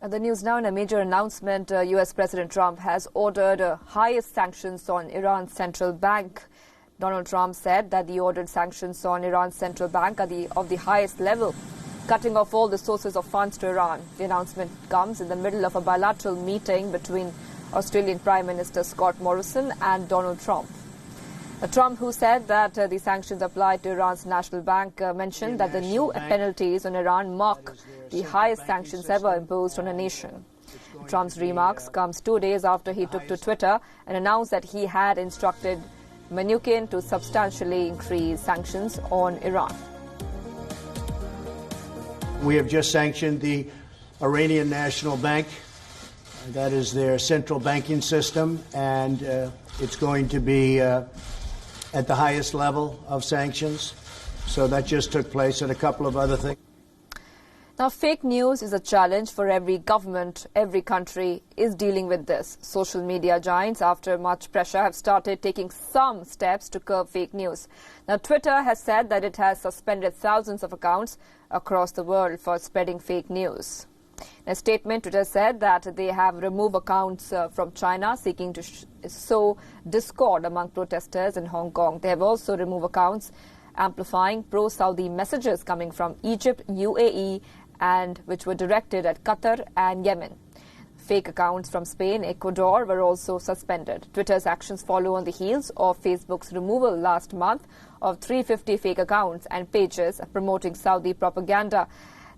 The news now. In a major announcement, U.S. President Trump has ordered highest sanctions on Iran's central bank. Donald Trump said that the ordered sanctions on Iran's central bank are of the highest level, cutting off all the sources of funds to Iran. The announcement comes in the middle of a bilateral meeting between Australian Prime Minister Scott Morrison and Donald Trump. Trump, who said that the sanctions applied to Iran's national bank, mentioned that the new penalties on Iran mark the highest sanctions ever imposed on a nation. Trump's remarks comes 2 days after he took to Twitter and announced that he had instructed Mnuchin to substantially increase sanctions on Iran. We have just sanctioned the Iranian National Bank. That is their central banking system, and it's going to be at the highest level of sanctions. So that just took place, and a couple of other things. Now, fake news is a challenge for every government. Every country is dealing with this. Social media giants, after much pressure, have started taking some steps to curb fake news. Now, Twitter has said that it has suspended thousands of accounts across the world for spreading fake news. In a statement, Twitter said that they have removed accounts from China seeking to sow discord among protesters in Hong Kong. They have also removed accounts amplifying pro-Saudi messages coming from Egypt, UAE, and which were directed at Qatar and Yemen. Fake accounts from Spain, Ecuador were also suspended. Twitter's actions follow on the heels of Facebook's removal last month of 350 fake accounts and pages promoting Saudi propaganda.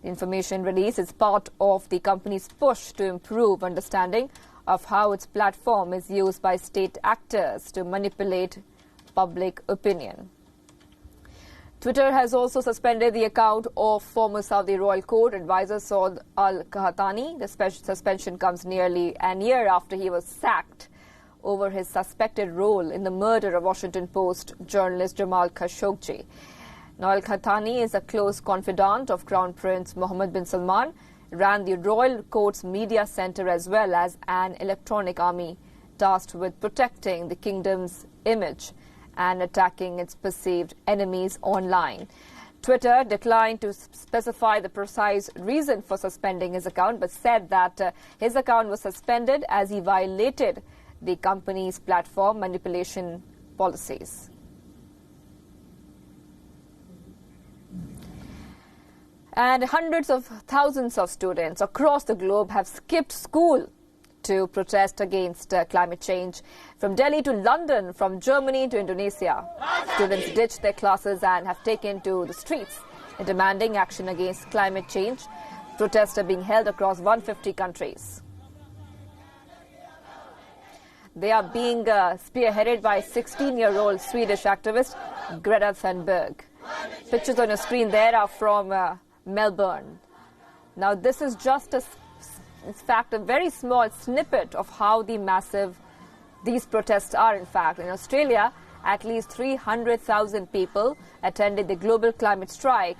The information release is part of the company's push to improve understanding of how its platform is used by state actors to manipulate public opinion. Twitter has also suspended the account of former Saudi royal court advisor Saud al-Qahtani. The suspension comes nearly a year after he was sacked over his suspected role in the murder of Washington Post journalist Jamal Khashoggi. Now, al-Qahtani is a close confidant of Crown Prince Mohammed bin Salman, ran the royal court's media center as well as an electronic army tasked with protecting the kingdom's image and attacking its perceived enemies online. Twitter declined to specify the precise reason for suspending his account, but said that his account was suspended as he violated the company's platform manipulation policies. And hundreds of thousands of students across the globe have skipped school to protest against climate change. From Delhi to London, from Germany to Indonesia, students ditched their classes and have taken to the streets demanding action against climate change. Protests are being held across 150 countries. They are being spearheaded by 16-year-old Swedish activist Greta Thunberg. Pictures on your screen there are from Melbourne. Now, this is just in fact, a very small snippet of how massive these protests are, in fact. In Australia, at least 300,000 people attended the global climate strike.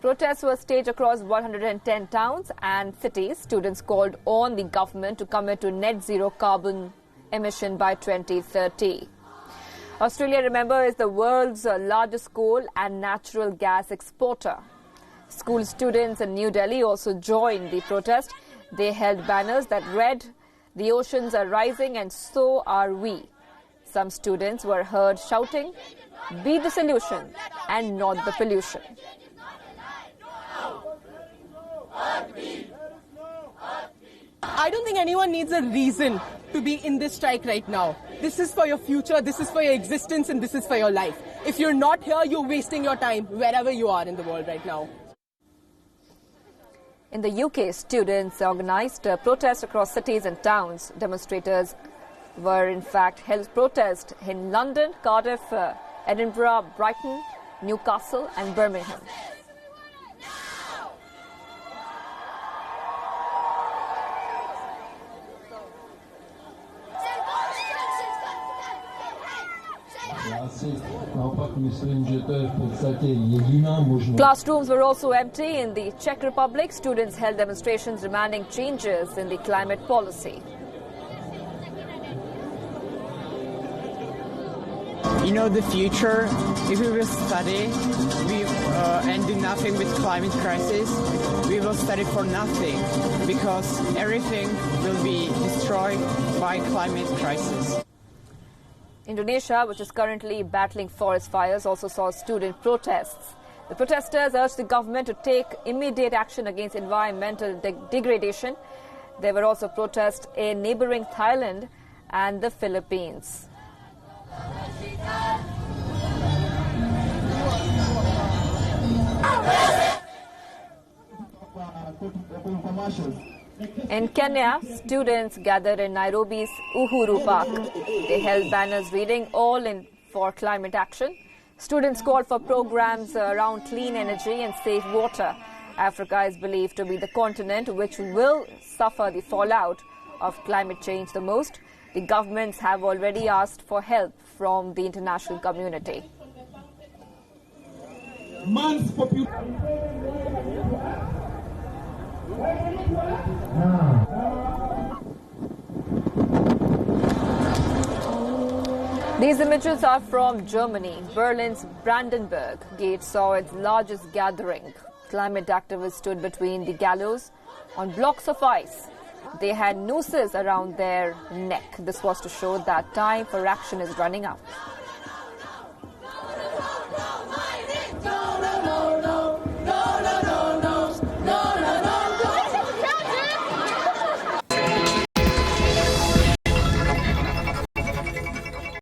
Protests were staged across 110 towns and cities. Students called on the government to commit to net zero carbon emission by 2030. Australia, remember, is the world's largest coal and natural gas exporter. School students in New Delhi also joined the protest. They held banners that read, "The oceans are rising and so are we." Some students were heard shouting, "Be the solution and not the pollution." I don't think anyone needs a reason to be in this strike right now. This is for your future, this is for your existence, and this is for your life. If you're not here, you're wasting your time wherever you are in the world right now. In the UK, students organised protests across cities and towns. Demonstrators were in fact held protests in London, Cardiff, Edinburgh, Brighton, Newcastle and Birmingham. Classrooms were also empty in the Czech Republic. Students held demonstrations demanding changes in the climate policy. You know, the future, if we will study and do nothing with climate crisis, we will study for nothing because everything will be destroyed by climate crisis. Indonesia, which is currently battling forest fires, also saw student protests. The protesters urged the government to take immediate action against environmental degradation. There were also protests in neighboring Thailand and the Philippines. In Kenya, students gathered in Nairobi's Uhuru Park. They held banners reading "All in for Climate Action." Students called for programs around clean energy and safe water. Africa is believed to be the continent which will suffer the fallout of climate change the most. The governments have already asked for help from the international community. These images are from Germany. Berlin's Brandenburg Gate saw its largest gathering. Climate activists stood between the gallows on blocks of ice. They had nooses around their neck. This was to show that time for action is running out.